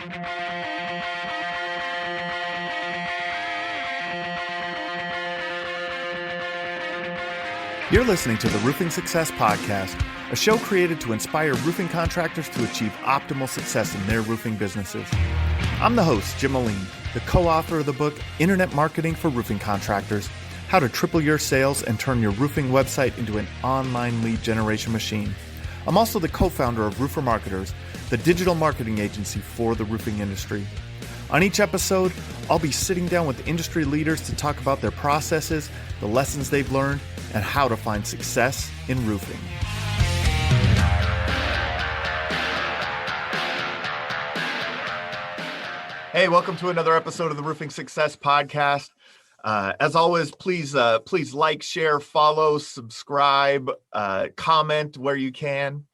You're listening to the Roofing Success Podcast, a show created to inspire roofing contractors to achieve optimal success in their roofing businesses. I'm the host, Jim Moline, the co-author of the book, Internet Marketing for Roofing Contractors, How to Triple Your Sales and Turn Your Roofing Website into an Online Lead Generation Machine. I'm also the co-founder of Roofer Marketers, the digital marketing agency for the roofing industry. On each episode, I'll be sitting down with industry leaders to talk about their processes, the lessons they've learned, and how to find success in roofing. Hey, welcome to another episode of the Roofing Success Podcast. As always, please like, share, follow, subscribe, comment where you can.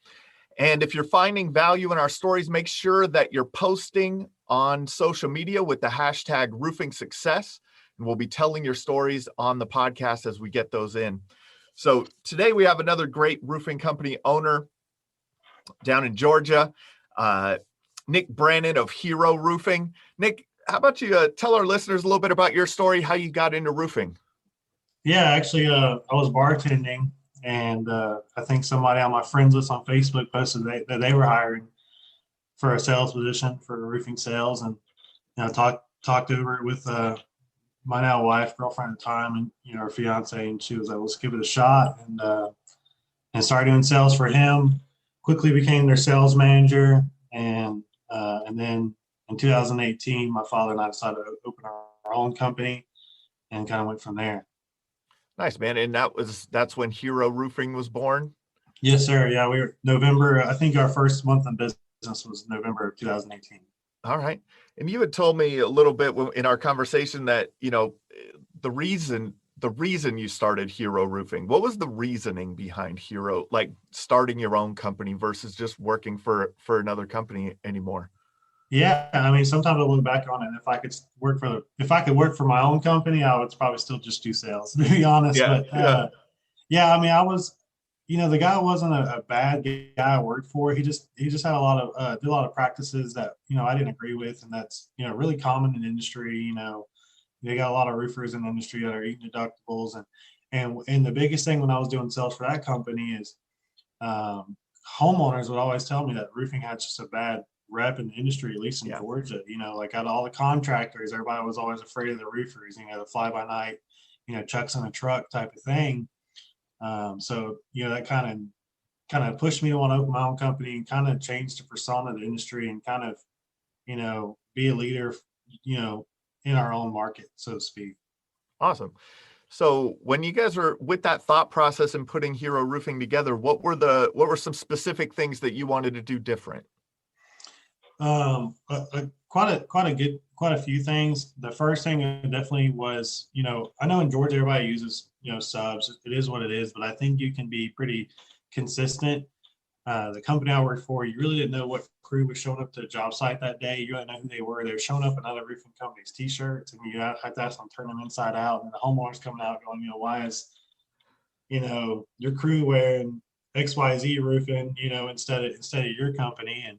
And if you're finding value in our stories, make sure that you're posting on social media with the hashtag Roofing Success. And we'll be telling your stories on the podcast as we get those in. So today we have another great roofing company owner down in Georgia, Nick Branon of Hero Roofing. Nick, how about you tell our listeners a little bit about your story, how you got into roofing? Yeah, actually, I was bartending, and I think somebody on my friends list on Facebook posted that they were hiring for a sales position for roofing sales, and talked over it with my now wife, girlfriend at the time, and her fiance, and she was like, "Let's give it a shot," and started doing sales for him. Quickly became their sales manager, and then in 2018, my father and I decided to open our own company, and kind of went from there. Nice, man. And that's when Hero Roofing was born? Yes, sir. Yeah, we were November. I think our first month in business was November of 2018. All right. And you had told me a little bit in our conversation that, the reason you started Hero Roofing, what was the reasoning behind Hero, like starting your own company versus just working for another company anymore? Yeah, I mean, sometimes I look back on it, and if I could work for my own company, I would probably still just do sales, to be honest. Yeah, but I mean, I was, the guy wasn't a bad guy I worked for. He just had a lot of practices that I didn't agree with, and that's really common in industry. They got a lot of roofers in the industry that are eating deductibles, and the biggest thing when I was doing sales for that company is homeowners would always tell me that roofing had just a bad rep in the industry, at least in Georgia. Like out of all the contractors, everybody was always afraid of the roofers. The fly by night, chucks in a truck type of thing. So that kind of pushed me to want to open my own company and kind of change the persona of the industry and kind of be a leader in our own market, so to speak. Awesome. So when you guys were with that thought process and putting Hero Roofing together, what were some specific things that you wanted to do different? Quite a few things. The first thing definitely was, I know in Georgia everybody uses, subs. It is what it is, but I think you can be pretty consistent. The company I worked for, you really didn't know what crew was showing up to the job site that day. You didn't know who they were. They were showing up in other roofing companies' t-shirts, and you had to ask them to turn them inside out. And the homeowners coming out going, why is, your crew wearing XYZ roofing, instead of your company? And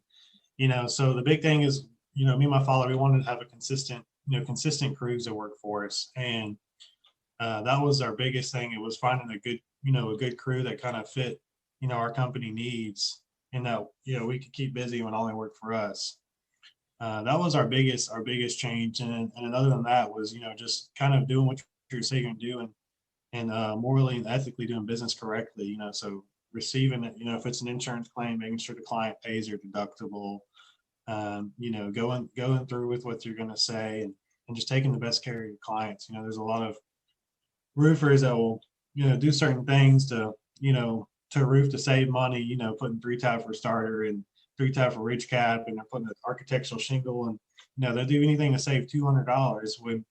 so the big thing is, me and my father, we wanted to have a consistent crews that work for us. And that was our biggest thing. It was finding a good crew that kind of fit, our company needs, and that, we could keep busy and only work for us. That was our biggest change. And other than that was, just kind of doing what you're saying you're going to do and morally and ethically doing business correctly, so receiving it, if it's an insurance claim, making sure the client pays their deductible, going through with what you're going to say and just taking the best care of your clients. There's a lot of roofers that will, do certain things to a roof to save money, putting 3-tab for starter and 3-tab for ridge cap, and they're putting an architectural shingle, and, they'll do anything to save $200 when,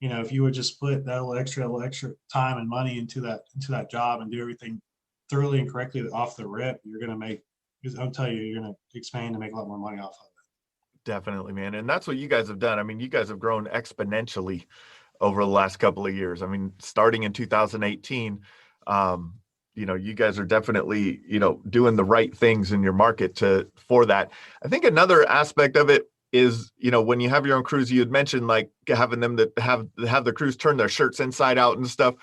if you would just put that little extra time and money into that job and do everything thoroughly and correctly off the rip, you're going to make, I'll tell you, you're going to expand and make a lot more money off of it. Definitely, man. And that's what you guys have done. I mean, you guys have grown exponentially over the last couple of years. I mean, starting in 2018, you guys are definitely, doing the right things in your market for that. I think another aspect of it, is, when you have your own crews, you had mentioned like having them that have the crews turn their shirts inside out and stuff.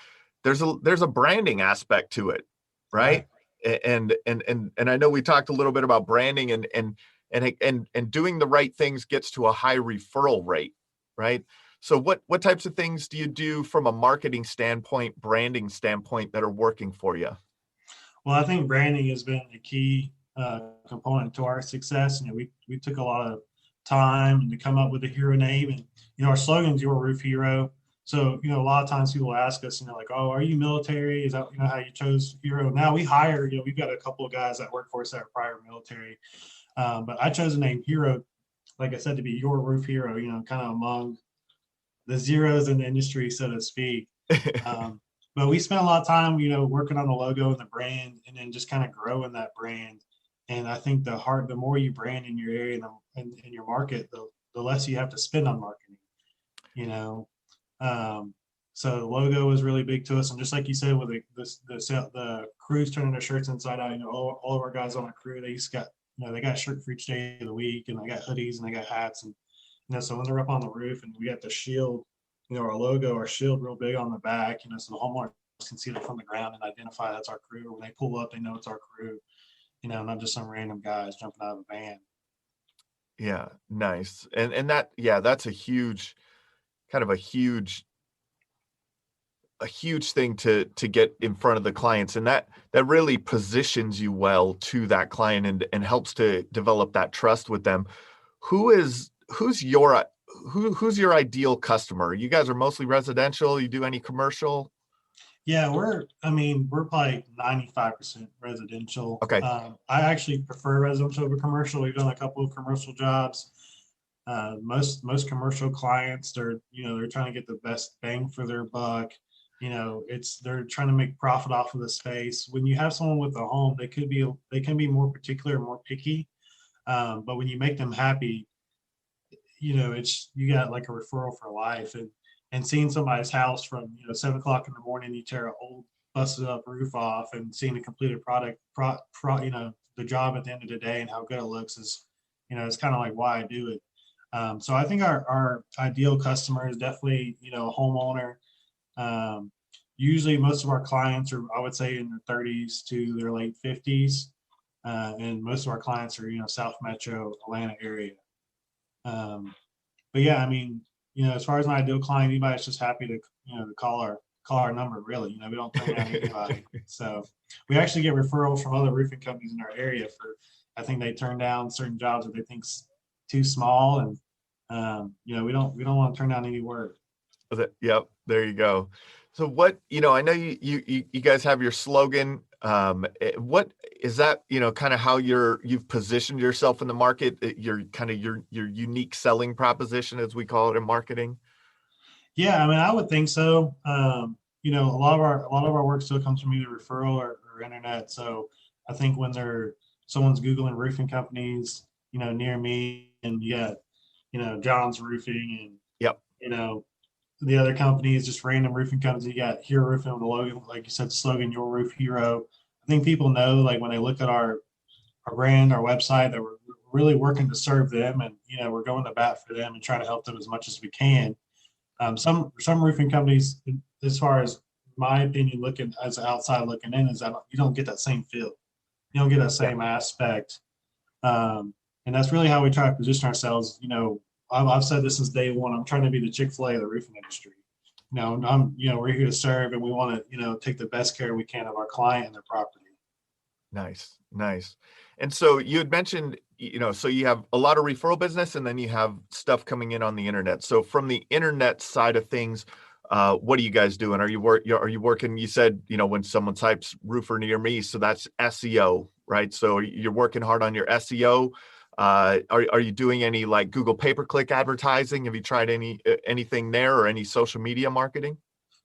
There's a branding aspect to it, right? And I know we talked a little bit about branding and doing the right things gets to a high referral rate, right? So what types of things do you do from a marketing standpoint, branding standpoint that are working for you? Well, I think branding has been a key component to our success. We took a lot of time to come up with a hero name, and our slogan is "Your Roof Hero." So a lot of times people ask us, like, "Oh, are you military? Is that how you chose hero?" Now we hire, we've got a couple of guys that work for us that are prior military, but I chose the name Hero, like I said, to be your roof hero. Kind of among the zeros in the industry, so to speak. But we spent a lot of time, working on the logo and the brand, and then just kind of growing that brand. And I think the more you brand in your area and in your market, the less you have to spend on marketing. You know, so the logo was really big to us. And just like you said, with the crews turning their shirts inside out, all of our guys on our crew, they just got, they got a shirt for each day of the week, and they got hoodies and they got hats, and so when they're up on the roof and we got the shield, our logo, our shield real big on the back, so the homeowners can see it from the ground and identify that's our crew. When they pull up, they know it's our crew, not just some random guys jumping out of a van. Yeah, nice. And that, yeah, that's a huge thing to get in front of the clients, and that really positions you well to that client and helps to develop that trust with them. Who's your ideal customer? You guys are mostly residential. You do any commercial? Yeah, we're probably 95% residential. Okay. I actually prefer residential over commercial. We've done a couple of commercial jobs. Most commercial clients, they're trying to get the best bang for their buck. They're trying to make profit off of the space. When you have someone with a home, they can be more particular, more picky. But when you make them happy, you got like a referral for life. And seeing somebody's house from 7 o'clock in the morning, you tear an old busted up roof off, and seeing a completed product, the job at the end of the day and how good it looks is, it's kind of like why I do it. So I think our ideal customer is definitely a homeowner. Usually most of our clients are, I would say, in their 30s to their late 50s, and most of our clients are South Metro Atlanta area. But yeah, as far as my ideal client, anybody that's just happy to to call our number, really. We don't turn down anybody. So we actually get referrals from other roofing companies in our area for, I think they turn down certain jobs that they think's too small, and we don't want to turn down any work. Yep, there you go. So what, I know you guys have your slogan. What is that, kind of how you've positioned yourself in the market, your unique selling proposition, as we call it in marketing? Yeah, I would think so. A lot of our work still comes from either referral or internet. So I think when someone's Googling roofing companies, near me, and you got, John's Roofing, and yep, the other companies, just random roofing companies. You got Hero Roofing with the logo, like you said, the slogan, Your Roof Hero. I think people know, like, when they look at our brand, our website, that we're really working to serve them, and we're going to bat for them and try to help them as much as we can. Some roofing companies, as far as my opinion, looking as outside looking in, is that you don't get that same feel, you don't get that same aspect, and that's really how we try to position ourselves. I've said this since day one. I'm trying to be the Chick-fil-A of the roofing industry. We're here to serve, and we want to take the best care we can of our client and their property. Nice. And so you had mentioned, so you have a lot of referral business, and then you have stuff coming in on the internet. So from the internet side of things, what are you guys doing? Are you working? You said, when someone types roofer near me, so that's SEO, right? So you're working hard on your SEO. Are you doing any like Google pay-per-click advertising? Have you tried anything there, or any social media marketing?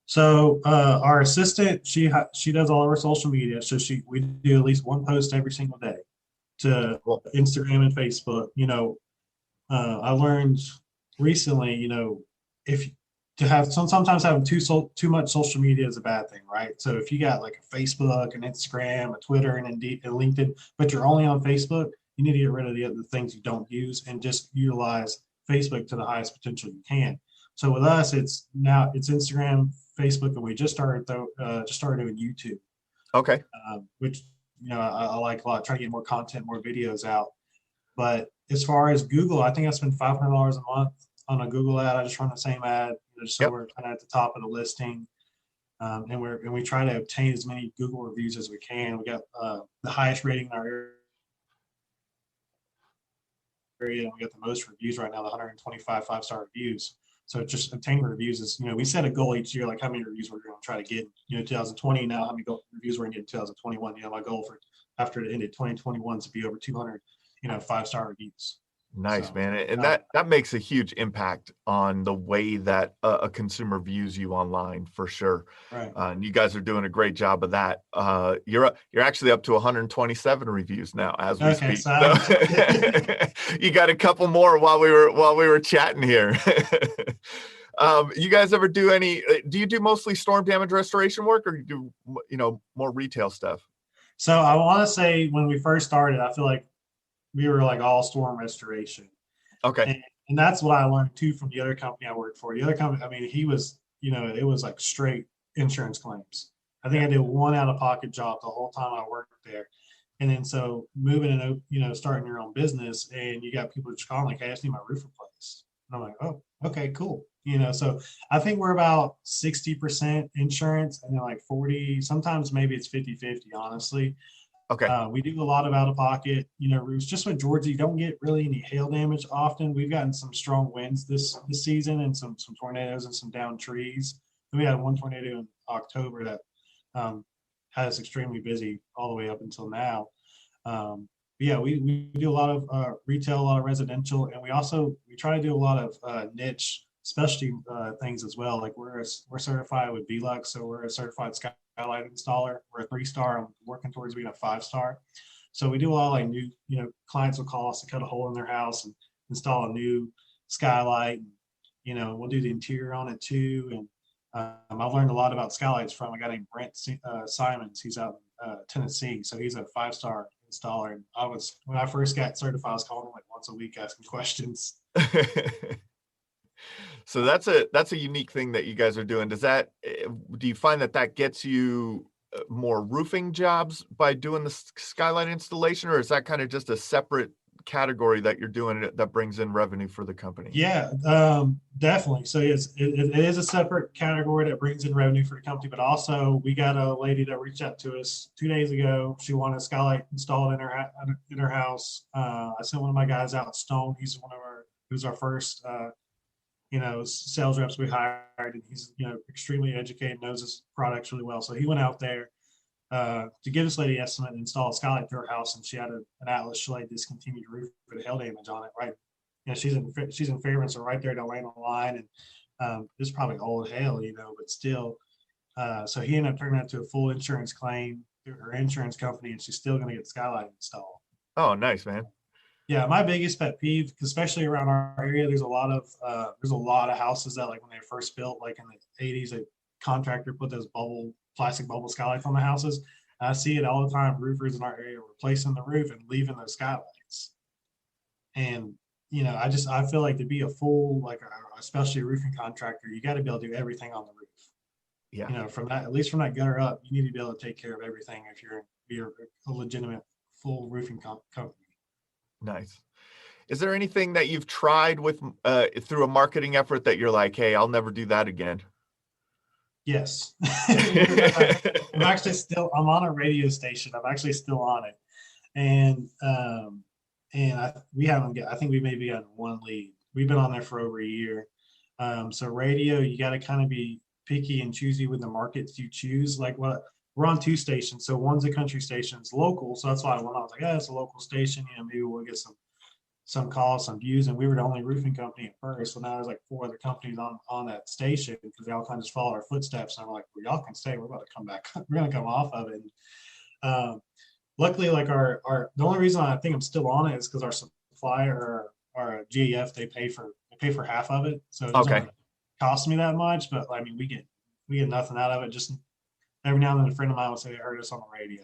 So our assistant, she does all of our social media. So we do at least one post every single day to Instagram and Facebook. I learned recently, sometimes having too much social media is a bad thing, right? So if you got like a Facebook, an Instagram, a Twitter, and Indeed, and LinkedIn, but you're only on Facebook, you need to get rid of the other things you don't use and just utilize Facebook to the highest potential you can. So with us, it's Instagram, Facebook, and we just started doing YouTube, Okay. which I like a lot. Trying to get more content, more videos out. But as far as Google, I think I spend $500 a month on a Google ad. I just run the same ad, just so Yep. we're kind of at the top of the listing. And we try to obtain as many Google reviews as we can. We got the highest rating in our area, and we got the most reviews right now, the 125 5-star reviews. So just obtaining reviews is, we set a goal each year, like how many reviews we're going to try to get. 2020 now, how many reviews we're going to get in 2021. My goal for after it ended 2021 to be over 200, 5-star reviews. Nice, So, man. And that makes a huge impact on the way that a consumer views you online, for sure. Right. And you guys are doing a great job of that. You're actually up to 127 reviews now as we speak. So you got a couple more while we were chatting here. You guys ever do you do mostly storm damage restoration work, or you do, more retail stuff? So I want to say when we first started, I feel like we were like all storm restoration. Okay. And that's what I learned too from the other company I worked for. The other company, he was, it was like straight insurance claims. I think I did one out-of-pocket job the whole time I worked there. And then so moving and, starting your own business, and you got people just calling like, hey, I just need my roof replaced. And I'm like, oh, okay, cool. So I think we're about 60% insurance and then like 40, sometimes maybe it's 50-50, honestly. Okay. We do a lot of out-of-pocket, roofs. Just with Georgia, you don't get really any hail damage often. We've gotten some strong winds this season and some tornadoes and some downed trees. We had one tornado in October that had us extremely busy all the way up until now. Yeah, we do a lot of retail, a lot of residential, and we try to do a lot of niche specialty things as well. Like we're certified with VLUX, so we're a certified skylight installer. We're a 3-star. I'm working towards being a 5-star. So we do a lot of like new, clients will call us to cut a hole in their house and install a new skylight. We'll do the interior on it too. And I've learned a lot about skylights from a guy named Brent Simons. He's out in Tennessee, so he's a 5-star installer. And when I first got certified, I was calling him like once a week asking questions. So that's a unique thing that you guys are doing. Do you find that gets you more roofing jobs by doing the skylight installation, or is that kind of just a separate category that you're doing that brings in revenue for the company? Yeah, definitely. So it is a separate category that brings in revenue for the company, but also we got a lady that reached out to us 2 days ago. She wanted a skylight installed in her house. I sent one of my guys out, Stone. Who's our first sales reps we hired, and he's extremely educated, knows his products really well. So he went out there to give this lady estimate and install a skylight to her house, and she had an Atlas Chalet discontinued roof for the hail damage on it. Right, she's in Fairburn, so right there to land on the line, and this is probably old hail, but still. So he ended up turning that to a full insurance claim through her insurance company, and she's still going to get the skylight installed. Oh, nice, man. Yeah, my biggest pet peeve, especially around our area, there's a lot of houses that, like when they were first built, like in the 80s, a contractor put those plastic bubble skylights on the houses. And I see it all the time. Roofers in our area replacing the roof and leaving those skylights. And I feel like to be a full, like especially a roofing contractor, you got to be able to do everything on the roof. Yeah. From that, at least from that gutter up, you need to be able to take care of everything if you're a legitimate full roofing company. Nice. Is there anything that you've tried with through a marketing effort that you're like, hey, I'll never do that again? Yes. I'm on a radio station. I'm actually still on it. And I think we maybe gotten one lead. We've been on there for over a year. So radio, you got to kind of be picky and choosy with the markets you choose. Like we're on 2 stations. So one's a country station, it's local. So that's why I was like, it's a local station. Maybe we'll get some calls, some views. And we were the only roofing company at first. So now there's like 4 other companies on that station because they all kind of just follow our footsteps. And I'm like, well, y'all can stay. We're about to come back. We're going to come off of it. And, luckily, like the only reason I think I'm still on it is because our supplier, our GAF, they pay for half of it. So it doesn't cost me that much, but I mean, we get nothing out of it. Just every now and then a friend of mine will say they heard us on the radio,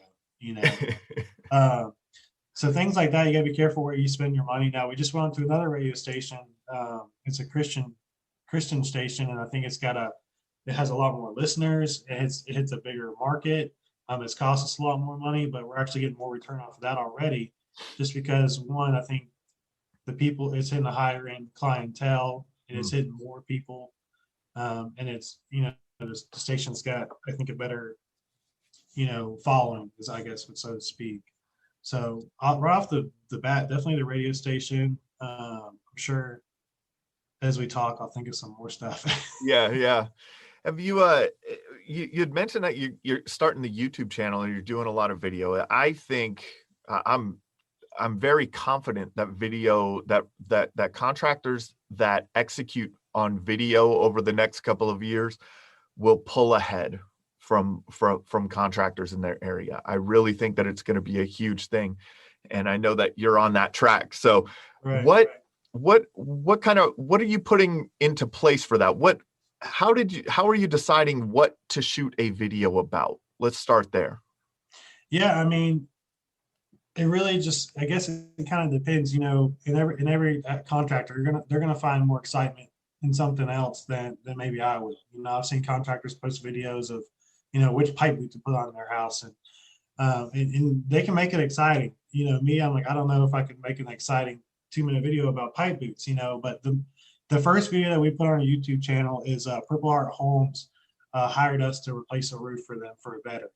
So things like that, you got to be careful where you spend your money. Now we just went to another radio station. It's a Christian station, and I think it has a lot more listeners. It hits a bigger market. It's cost us a lot more money, but we're actually getting more return off of that already, just because one, I think it's hitting a higher end clientele, and it's hitting more people, and it's the station's got, I think, a better following, as I guess, so to speak. So right off the bat, definitely the radio station. I'm sure as we talk, I'll think of some more stuff. Yeah, yeah. Have you you'd mentioned that you're starting the YouTube channel and you're doing a lot of video. I think I'm very confident that that contractors that execute on video over the next couple of years will pull ahead from contractors in their area. I really think that it's going to be a huge thing, and I know that you're on that track. So Right. what are you putting into place for that? How are you deciding what to shoot a video about? Let's start there. Yeah, I mean, it really just, I guess it kind of depends, in every contractor, they're gonna find more excitement in something else than maybe I would. I've seen contractors post videos of, which pipe we to put on their house, and they can make it exciting. Me, I'm like, I don't know if I could make an exciting 2-minute video about pipe boots, but the first video that we put on our YouTube channel is Purple Heart Homes hired us to replace a roof for them for a veteran.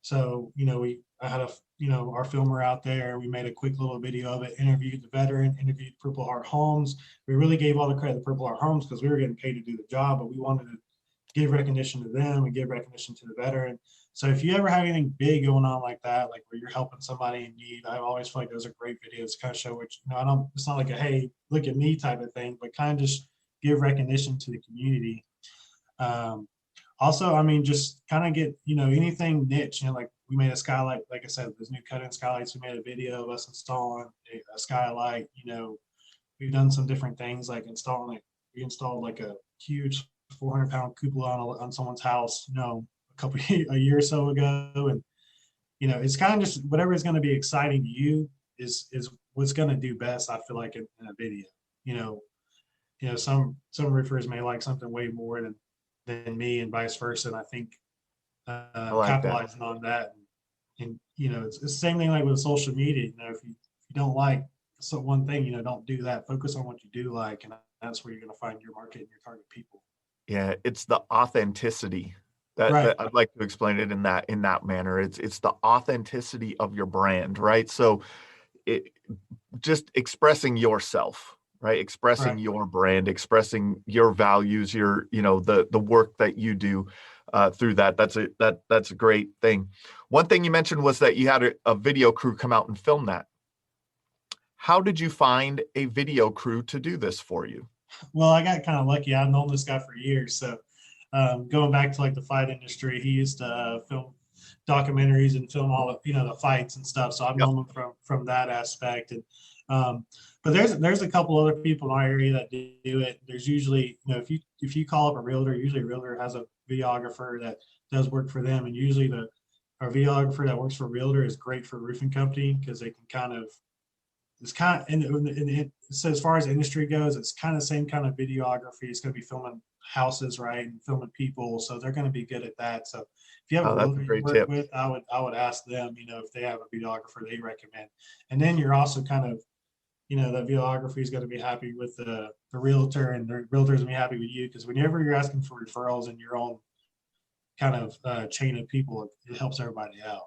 So, I had our filmer out there. We made a quick little video of it, interviewed the veteran, interviewed Purple Heart Homes. We really gave all the credit to Purple Heart Homes because we were getting paid to do the job, but we wanted to give recognition to them and give recognition to the veteran. So if you ever have anything big going on like that, like where you're helping somebody in need, I always feel like those are great videos to kind of show which, it's not like a, hey, look at me type of thing, but kind of just give recognition to the community. Also, I mean, just kind of get, anything niche, like we made a skylight, like I said, those new cut-in skylights, we made a video of us installing a skylight. We've done some different things like we installed like a huge 400-pound cupola on someone's house, a year or so ago. And, it's kind of just whatever is going to be exciting to you is what's going to do best, I feel like, in a video. Some roofers may like something way more than me and vice versa. And I think capitalizing on that and it's the same thing like with social media. If you don't like one thing, don't do that. Focus on what you do like, and that's where you're going to find your market and your target people. Yeah, it's the authenticity that I'd like to explain it in that manner. It's the authenticity of your brand, right? So just expressing yourself, right? Expressing your brand, expressing your values, your, the work that you do through that. That's a great thing. One thing you mentioned was that you had a video crew come out and film that. How did you find a video crew to do this for you? Well, I got kind of lucky. I've known this guy for years. So going back to like the fight industry, he used to film documentaries and film all of, the fights and stuff. So I've known him from that aspect. And but there's a couple other people in our area that do it. There's usually, if you call up a realtor, usually a realtor has a videographer that does work for them. And usually our videographer that works for a realtor is great for a roofing company because they can kind of, so as far as industry goes, it's kind of the same kind of videography. It's going to be filming houses, right, and filming people, so they're going to be good at that. So if you have a realtor you work with, I would ask them, if they have a videographer they recommend, and then you're also kind of, the videography is going to be happy with the realtor, and the realtor is going to be happy with you because whenever you're asking for referrals in your own kind of chain of people, it helps everybody out.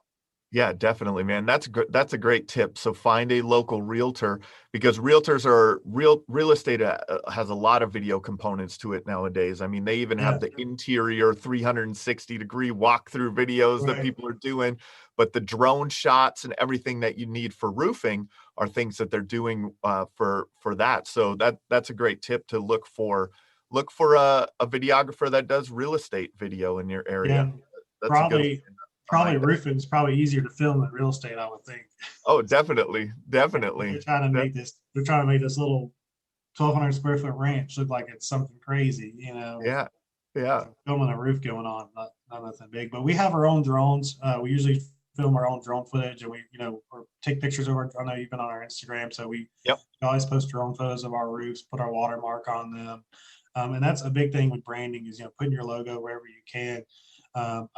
Yeah, definitely, man. That's good. That's a great tip. So find a local realtor because realtors are real estate has a lot of video components to it nowadays. I mean, they even have the interior 360-degree walkthrough videos that people are doing, but the drone shots and everything that you need for roofing are things that they're doing for that. So that's a great tip to look for a videographer that does real estate video in your area. Yeah, that's probably roofing is probably easier to film than real estate, I would think. Oh, definitely. They're trying to make this little 1,200 square foot ranch look like it's something crazy, Yeah. Filming a roof going on, not nothing big. But we have our own drones. We usually film our own drone footage, and we, or take pictures of our, I know you've been on our Instagram, so we Yep. always post drone photos of our roofs, put our watermark on them. And that's a big thing with branding is, putting your logo wherever you can. My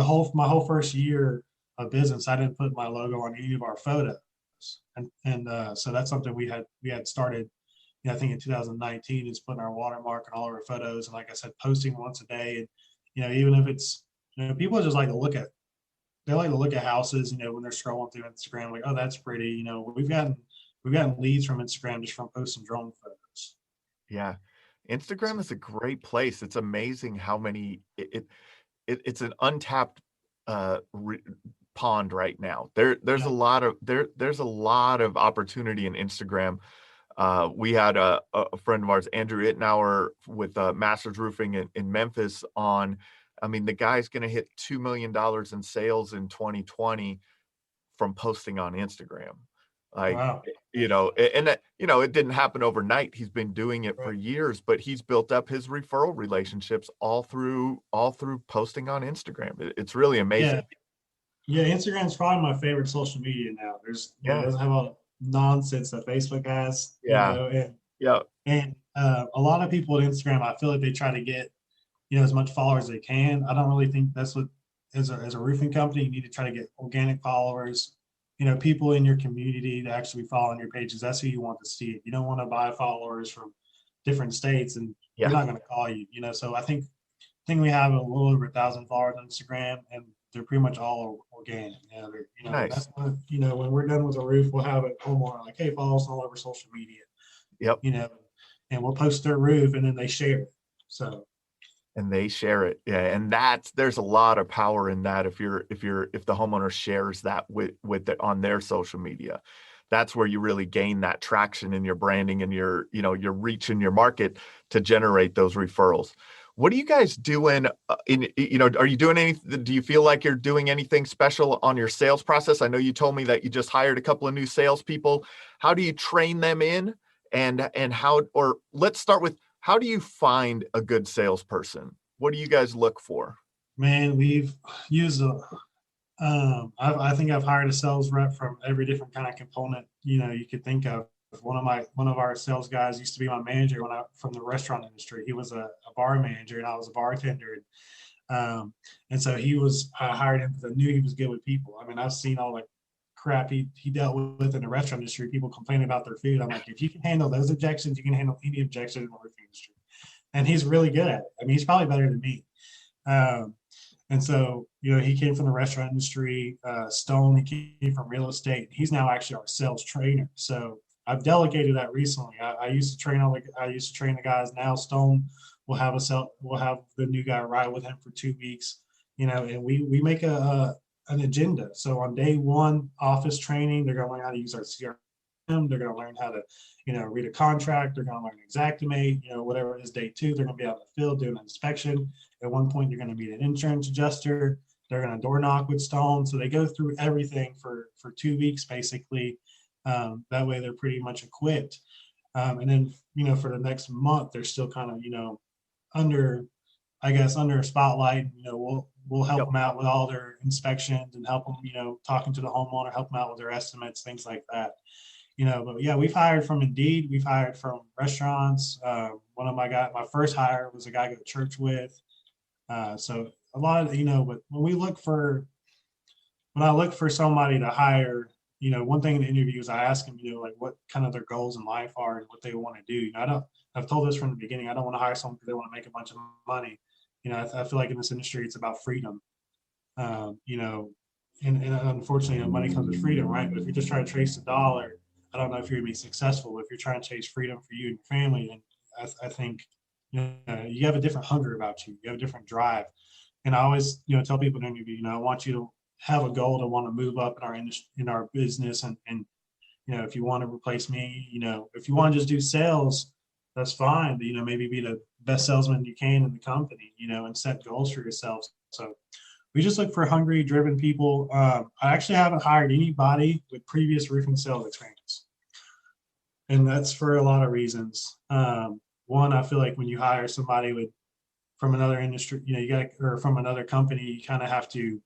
whole first year of business, I didn't put my logo on any of our photos. And so that's something we had started, I think in 2019, is putting our watermark on all of our photos. And like I said, posting once a day. And, even if it's, people just like to look at, they like to look at houses, when they're scrolling through Instagram, like, oh, that's pretty. We've gotten leads from Instagram just from posting drone photos. Yeah. Instagram is a great place. It's amazing how many it's an untapped pond right now. There's a lot of opportunity in Instagram. We had a friend of ours, Andrew Ittenauer, with Masters Roofing in Memphis on. I mean, the guy's going to hit $2 million in sales in 2020 from posting on Instagram. Like, wow. And that, it didn't happen overnight. He's been doing it for years, but he's built up his referral relationships all through posting on Instagram. It's really amazing. Yeah, Instagram is probably my favorite social media now. It doesn't have all the nonsense that Facebook has. And a lot of people at Instagram, I feel like they try to get, as much followers as they can. I don't really think that's what, as a roofing company, you need to try to get organic followers, people in your community that actually follow on your pages. That's who you want to see. You don't want to buy followers from different states, and they're not going to call you, So I think we have a little over 1,000 followers on Instagram, and they're pretty much all organic. Nice. That's when, when we're done with a roof, we'll have a homeowner like, hey, follow us all over social media. Yep. And we'll post their roof, and then they share it. And they share it. Yeah. And there's a lot of power in that. If the homeowner shares that with it on their social media, that's where you really gain that traction in your branding and your reach in your market to generate those referrals. What are you guys doing are you doing anything? Do you feel like you're doing anything special on your sales process? I know you told me that you just hired a couple of new salespeople. How do you train them in, and let's start with, how do you find a good salesperson? What do you guys look for? Man, we've used I think I've hired a sales rep from every different kind of component, you could think of. One of our sales guys used to be my manager from the restaurant industry. He was a bar manager, and I was a bartender. And so I hired him because I knew he was good with people. I mean, I've seen all the crap he dealt with in the restaurant industry, people complaining about their food. I'm like, if you can handle those objections, you can handle any objection in the roofing industry. And he's really good at it. I mean, he's probably better than me. And so, he came from the restaurant industry. Stone, he came from real estate. He's now actually our sales trainer. So I've delegated that recently. I used to train the guys. Now Stone will have the new guy ride with him for 2 weeks, and we make an agenda. So on day one, office training, they're going to learn how to use our CRM. They're going to learn how to, read a contract. They're going to learn Xactimate, whatever it is. Day two, they're going to be out in the field doing an inspection. At one point, you're going to meet an insurance adjuster. They're going to door knock with Stone. So they go through everything for 2 weeks, basically. That way they're pretty much equipped. And then, for the next month, they're still kind of, under a spotlight. We'll help them out with all their inspections and help them, talking to the homeowner, help them out with their estimates, things like that. But yeah, we've hired from Indeed. We've hired from restaurants. My first hire was a guy I go to church with. So a lot of, but when I look for somebody to hire, one thing in the interviews, I ask them, like what kind of their goals in life are and what they want to do. I've told this from the beginning. I don't want to hire someone because they want to make a bunch of money. I feel like in this industry, it's about freedom. And unfortunately, money comes with freedom, right? But if you're just trying to chase the dollar, I don't know if you're gonna be successful. But if you're trying to chase freedom for you and your family, and I think you have a different hunger about you. You have a different drive. And I always tell people in an interview, I want you to have a goal to want to move up in our business, and if you want to replace me, if you want to just do sales, that's fine. But, maybe be the best salesman you can in the company, and set goals for yourself. So we just look for hungry, driven people. I actually haven't hired anybody with previous roofing sales experience. And that's for a lot of reasons. One, I feel like when you hire somebody from another industry, or from another company, you kind of have to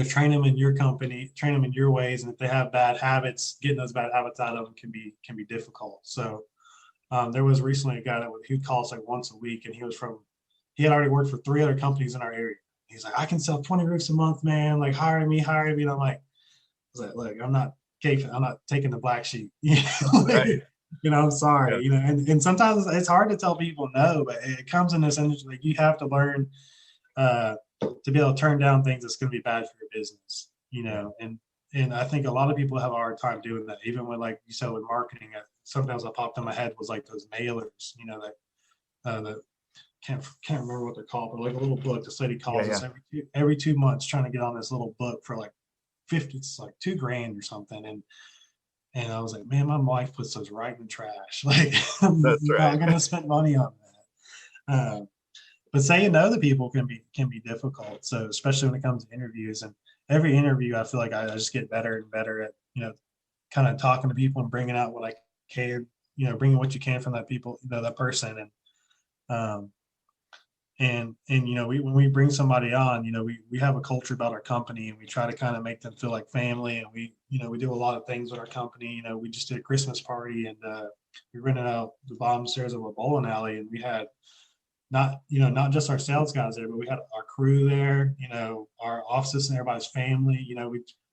train them in your company, train them in your ways. And if they have bad habits, getting those bad habits out of them can be difficult. So there was recently a guy that he would call us like once a week, and he had already worked for 3 other companies in our area. He's like, I can sell 20 roofs a month, man. Like, hire me. And I'm like, look, I'm not taking the black sheep. Right. I'm sorry. Yeah. And sometimes it's hard to tell people no, but it comes in this industry. Like, you have to learn to be able to turn down things that's going to be bad for your business. And I think a lot of people have a hard time doing that. Even when, like you said, with marketing, sometimes that popped in my head was like those mailers. That can't remember what they're called, but like a little book. This lady calls us every 2 months trying to get on this little book for like 50, it's like $2,000 or something. And I was like, man, my wife puts those right in the trash. Like, I'm That's right. not gonna spend money on that. But saying no to people can be difficult. So especially when it comes to interviews, and every interview, I feel like I just get better and better at kind of talking to people and bringing out what I can, bringing what you can from that person. And when we bring somebody on, we have a culture about our company, and we try to kind of make them feel like family. And we do a lot of things with our company. We just did a Christmas party, and we rented out the bottom stairs of a bowling alley, and we had not just our sales guys there, but we had our crew there, our offices and everybody's family.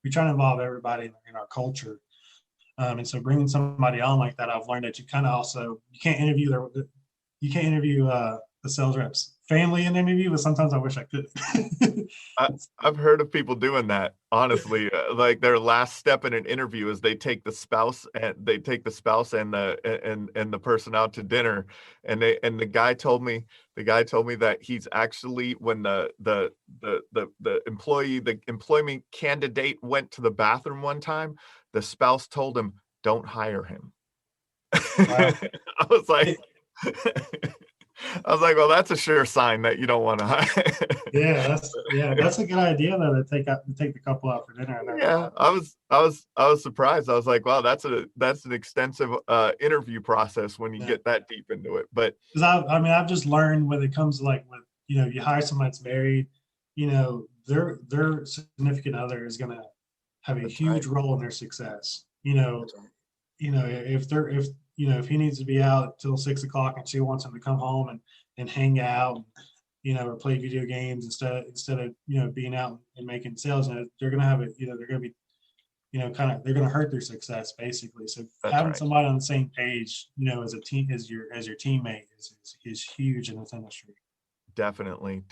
We try to involve everybody in our culture. And so bringing somebody on like that, I've learned that you kind of also, you can't interview the sales reps family in an interview, but sometimes I wish I could. I've heard of people doing that, honestly. Like, their last step in an interview is they take the spouse and the person out to dinner. And the guy told me that he's actually, when the employment candidate went to the bathroom one time, the spouse told him, "Don't hire him." Wow. I was like, well, that's a sure sign that you don't want to hire. That's a good idea though, to take the couple out for dinner. Yeah, I was surprised. I was like, wow, that's an extensive interview process when you get that deep into it. But because I've just learned when it comes to, like, when you hire someone that's married, their significant other is gonna have a huge role in their success. If he needs to be out till 6 o'clock and she wants him to come home and hang out, or play video games instead of being out and making sales, they're gonna have it. They're gonna be, they're gonna hurt their success basically. So having somebody on the same page, as a team, as your teammate is huge in this industry. Definitely.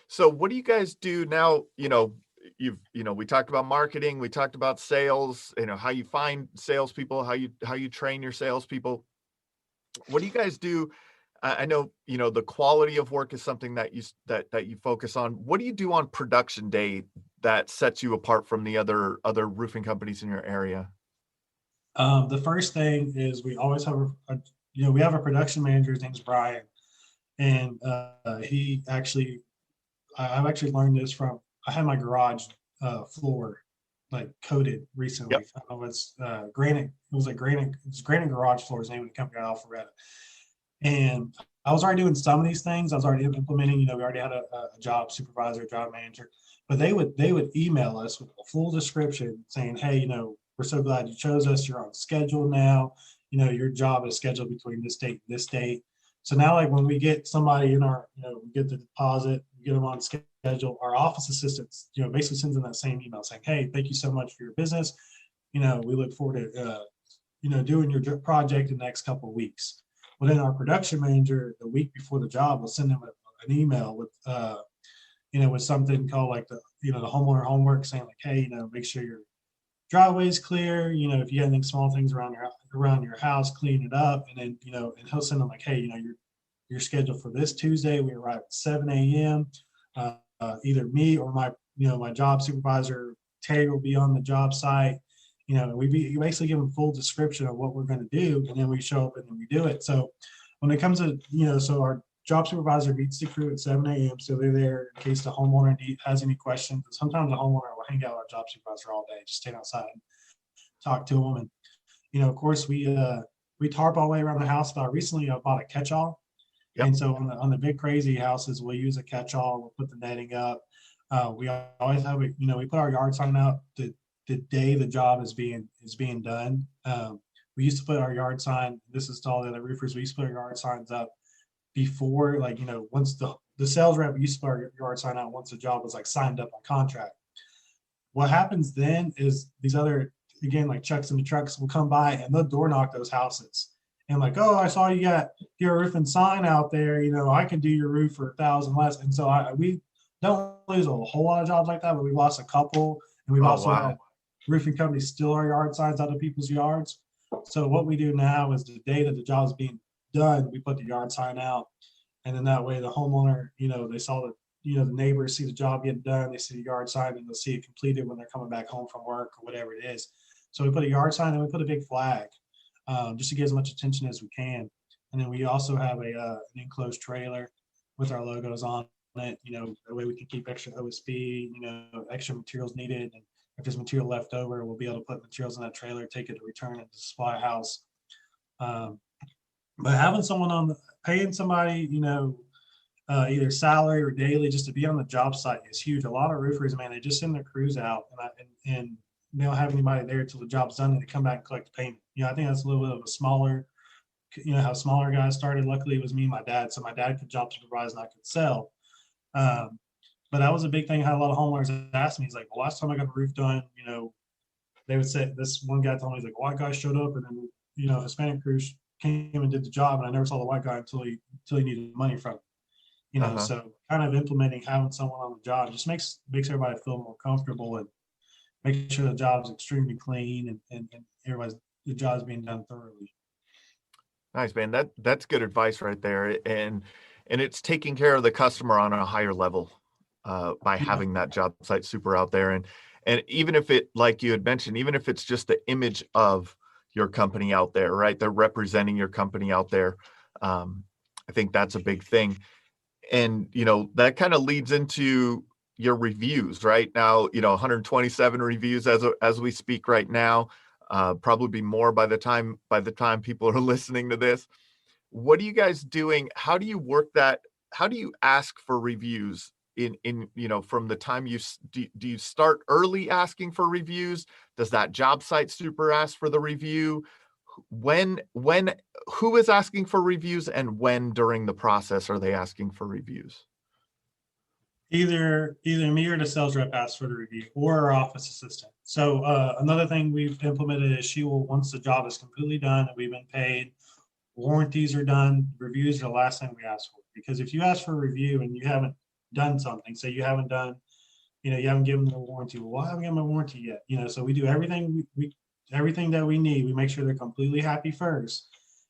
So what do you guys do now? We talked about marketing, we talked about sales, how you find salespeople, how you train your salespeople. What do you guys do? I know, the quality of work is something that you focus on. What do you do on production day that sets you apart from the other roofing companies in your area? The first thing is we always have we have a production manager. His name's Brian, and I've actually learned this from, I had my garage floor like coated recently. Yep. I don't know, it's granite. It was like granite. It's Granite Garage Floors, name of the company out of Alpharetta. And I was already doing some of these things. I was already implementing. We already had a job supervisor, job manager, but they would email us with a full description saying, "Hey, we're so glad you chose us. You're on schedule now. Your job is scheduled between this date and this date." So now, like, when we get somebody in our, we get the deposit, we get them on schedule, our office assistants, basically sends them that same email saying, "Hey, thank you so much for your business. We look forward to, doing your project in the next couple of weeks." Well, then our production manager, the week before the job, will send them an email with, with something called like the homeowner homework, saying like, "Hey, make sure your driveway is clear. If you have any small things around your house, clean it up." And then, and he'll send them like, "Hey, you're scheduled for this Tuesday. We arrive at 7 a.m. Either me or my job supervisor, Terry, will be on the job site." We basically give them full description of what we're going to do, and then we show up and then we do it. So when it comes to, so our job supervisor meets the crew at 7 a.m. So they're there in case the homeowner has any questions. Sometimes the homeowner will hang out with our job supervisor all day, just stand outside and talk to them. And, of course, we tarp all the way around the house. Recently I bought a catch-all. Yep. And so on the big crazy houses, we'll use a catch-all. We'll put the netting up. We always have we put our yard sign out the day the job is being done. We used to put our yard sign. This is to all the other roofers. We used to put our yard signs up before, like, once the sales rep used to put our yard sign out once the job was like signed up on contract. What happens then is these other, again, like Chucks and the trucks will come by and they'll door knock those houses. And like, oh, I saw you got your roofing sign out there. I can do your roof for 1,000 less. And so we don't lose a whole lot of jobs like that, but we've lost a couple. And we've also had roofing companies steal our yard signs out of people's yards. So what we do now is the day that the job is being done, we put the yard sign out. And then that way the homeowner, they saw the neighbors see the job getting done, they see the yard sign, and they'll see it completed when they're coming back home from work or whatever it is. So we put a yard sign and we put a big flag, just to get as much attention as we can. And then we also have an enclosed trailer with our logos on it, that way we can keep extra OSB, extra materials needed. And if there's material left over, we'll be able to put materials in that trailer, take it to return it to the supply house. But having someone paying somebody, either salary or daily just to be on the job site is huge. A lot of roofers, man, they just send their crews out and they don't have anybody there till the job's done and they come back and collect the payment. I think that's a little bit of a smaller, how smaller guys started. Luckily, it was me and my dad. So my dad could job supervise and I could sell. But that was a big thing. I had a lot of homeowners ask me, he's like, well, last time I got a roof done, they would say, this one guy told me, he's like, white guy showed up and then, Hispanic crews came and did the job. And I never saw the white guy until he needed money from him. So kind of implementing having someone on the job just makes everybody feel more comfortable and make sure the job's extremely clean and the job's being done thoroughly. Nice, man. That's good advice right there. And it's taking care of the customer on a higher level by having that job site super out there. And even if it, like you had mentioned, even if it's just the image of your company out there, right? They're representing your company out there. I think that's a big thing. And, that kind of leads into your reviews right now, 127 reviews as we speak right now, probably be more by the time people are listening to this. What are you guys doing? How do you work that? How do you ask for reviews in from the time do you start early asking for reviews? Does that job site super ask for the review? When who is asking for reviews and when during the process are they asking for reviews? Either me or the sales rep asks for the review or our office assistant. So another thing we've implemented is she will, once the job is completely done and we've been paid, warranties are done, reviews are the last thing we ask for. Because if you ask for a review and you haven't done something, say you haven't done, you haven't given them a warranty. Well, I haven't given them a warranty yet. So we do everything everything that we need. We make sure they're completely happy first.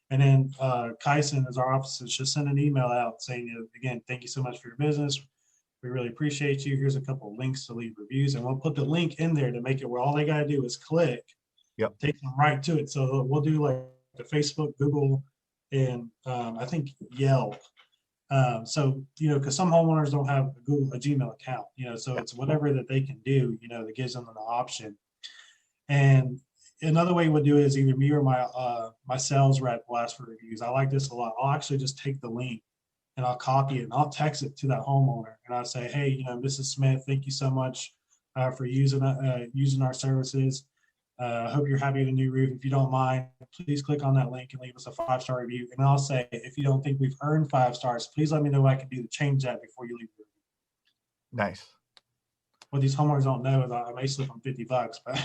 And then Kyson, as our officer, just send an email out saying, again, thank you so much for your business. We really appreciate you. Here's a couple of links to leave reviews. And we'll put the link in there to make it where all they got to do is click. Yep. Take them right to it. So we'll do like the Facebook, Google, and I think Yelp. So, because some homeowners don't have a Gmail account, so it's whatever that they can do, that gives them an option. And another way we'll do it is either me or my sales rep will ask for reviews. I like this a lot. I'll actually just take the link and I'll copy it and I'll text it to that homeowner. And I'll say, hey, Mrs. Smith, thank you so much for using our services. I hope you're happy with the new roof. If you don't mind, please click on that link and leave us a 5-star review. And I'll say, if you don't think we've earned 5 stars, please let me know what I can do to change that before you leave the review. Nice. What these homeowners don't know is I may slip them $50, but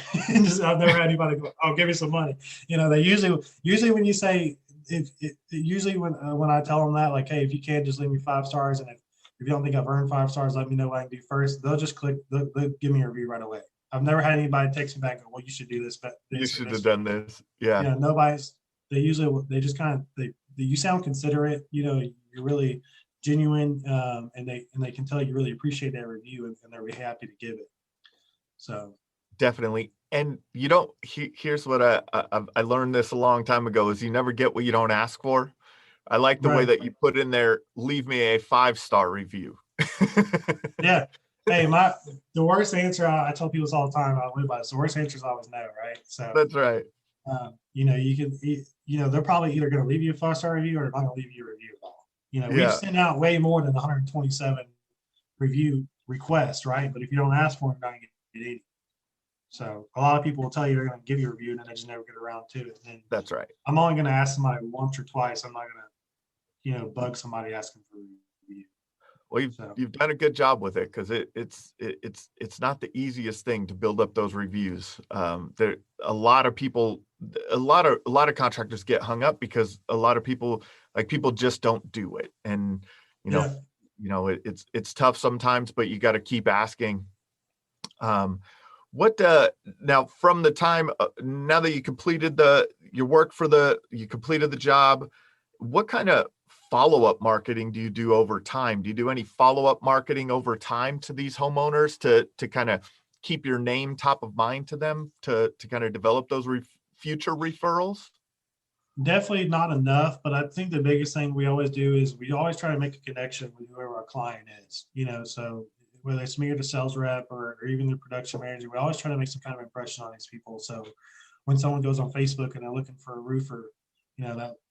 I've never had anybody go, oh, give me some money. They usually when you say, usually when I tell them that, like, hey, if you can, just leave me 5 stars. And if you don't think I've earned 5 stars, let me know what I can do first. They'll just click, they'll give me a review right away. I've never had anybody text me back and go, well, you should do this, but you should have done this. Yeah. You sound considerate, you're really genuine, and they can tell you really appreciate that review and they're really happy to give it. So definitely. And here's what I learned this a long time ago is you never get what you don't ask for. I like the way that you put in there, leave me a 5-star review. Yeah. Hey, the worst answer I tell people this all the time. I live by this. The worst answer is always no, right? So that's right. They're probably either going to leave you a 5-star review or they're not going to leave you a review at all. We've sent out way more than 127 review request, right? But if you don't ask for it, you're not going to get any. So a lot of people will tell you they're going to give you a review and then they just never get around to it. And That's right. I'm only going to ask somebody once or twice. I'm not going to, bug somebody asking for a review. Well, you've done a good job with it, because it's not the easiest thing to build up those reviews. There a lot of people, a lot of contractors get hung up because a lot of people just don't do it, and it's tough sometimes, but you got to keep asking. What now from the time now that you completed your work you completed the job, what kind of follow-up marketing do you do over time? Do you do any follow-up marketing over time to these homeowners to kind of keep your name top of mind to them, to kind of develop those future referrals? Definitely not enough, but I think the biggest thing we always do is we always try to make a connection with whoever our client is, so whether it's me or the sales rep or even the production manager, we always try to make some kind of impression on these people. So when someone goes on Facebook and they're looking for a roofer,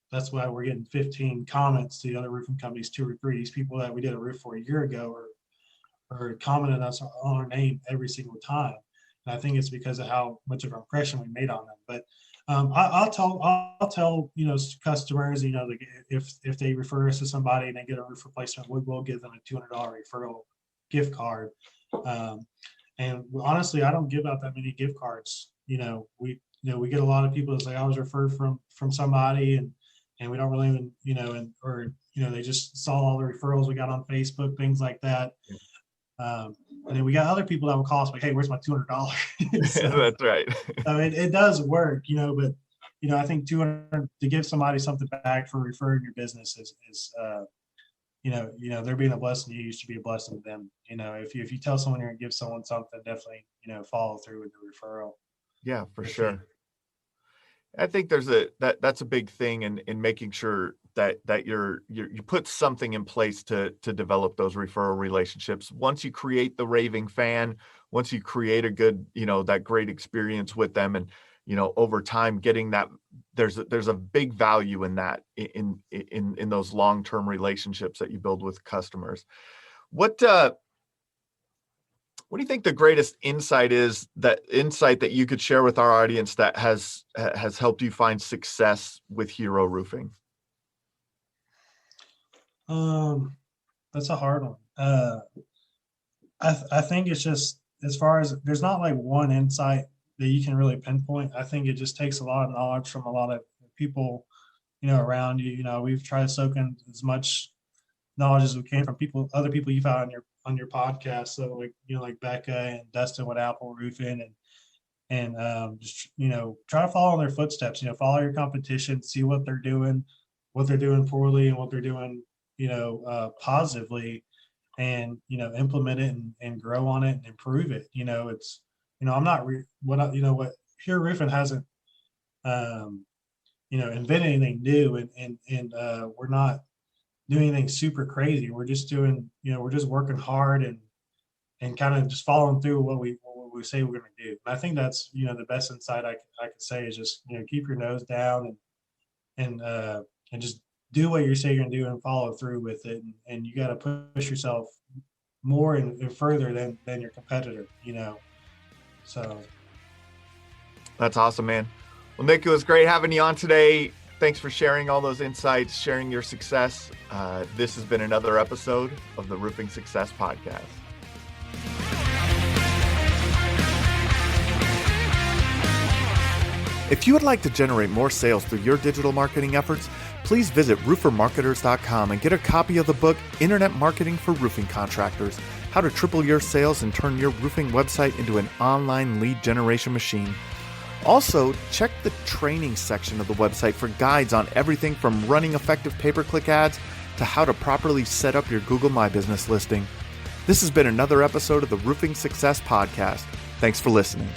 that's why we're getting 15 comments to the other roofing companies, 2 or 3. These people that we did a roof for a year ago are commenting us on our name every single time. And I think it's because of how much of an impression we made on them. But I'll tell customers, if they refer us to somebody and they get a roof replacement, we will give them a $200 referral gift card. And honestly, I don't give out that many gift cards. We get a lot of people that say I was referred from somebody, and we don't really even, they just saw all the referrals we got on Facebook, things like that. And then we got other people that will call us like, hey, where's my $200? So, that's right. So it does work, but I think $200 to give somebody something back for referring your business is they're being a blessing to you. You should be a blessing to them. If you tell someone you're gonna give someone something, definitely follow through with the referral. Yeah, for sure. I think that's a big thing in making sure that you put something in place to develop those referral relationships. Once you create the raving fan, once you create a good, that great experience with them, and over time getting that, there's a big value in that, in those long-term relationships that you build with customers. What do you think the greatest insight that you could share with our audience that has helped you find success with Hero Roofing? That's a hard one. I think it's just, as far as, there's not like one insight that you can really pinpoint. I think it just takes a lot of knowledge from a lot of people, around you. We've tried to soak in as much knowledge as we can from other people you've had on your podcast. So like Becca and Dustin with Apple Roofing, and just try to follow in their footsteps. Follow your competition, see what they're doing poorly and what they're doing positively, and implement it and grow on it and improve it. It's I'm not what Hero Roofing hasn't invent anything new, and we're not doing anything super crazy. We're just doing, we're just working hard and kind of just following through what we say we're going to do. And I think that's, the best insight I could say is just, keep your nose down and just do what you say you're going to do and follow through with it. And you got to push yourself more and further than your competitor, so. That's awesome, man. Well, Nick, it was great having you on today. Thanks for sharing all those insights, sharing your success. This has been another episode of the Roofing Success Podcast. If you would like to generate more sales through your digital marketing efforts, please visit roofermarketers.com and get a copy of the book, Internet Marketing for Roofing Contractors: How to Triple Your Sales and Turn Your Roofing Website into an Online Lead Generation Machine. Also, check the training section of the website for guides on everything from running effective pay-per-click ads to how to properly set up your Google My Business listing. This has been another episode of the Roofing Success Podcast. Thanks for listening.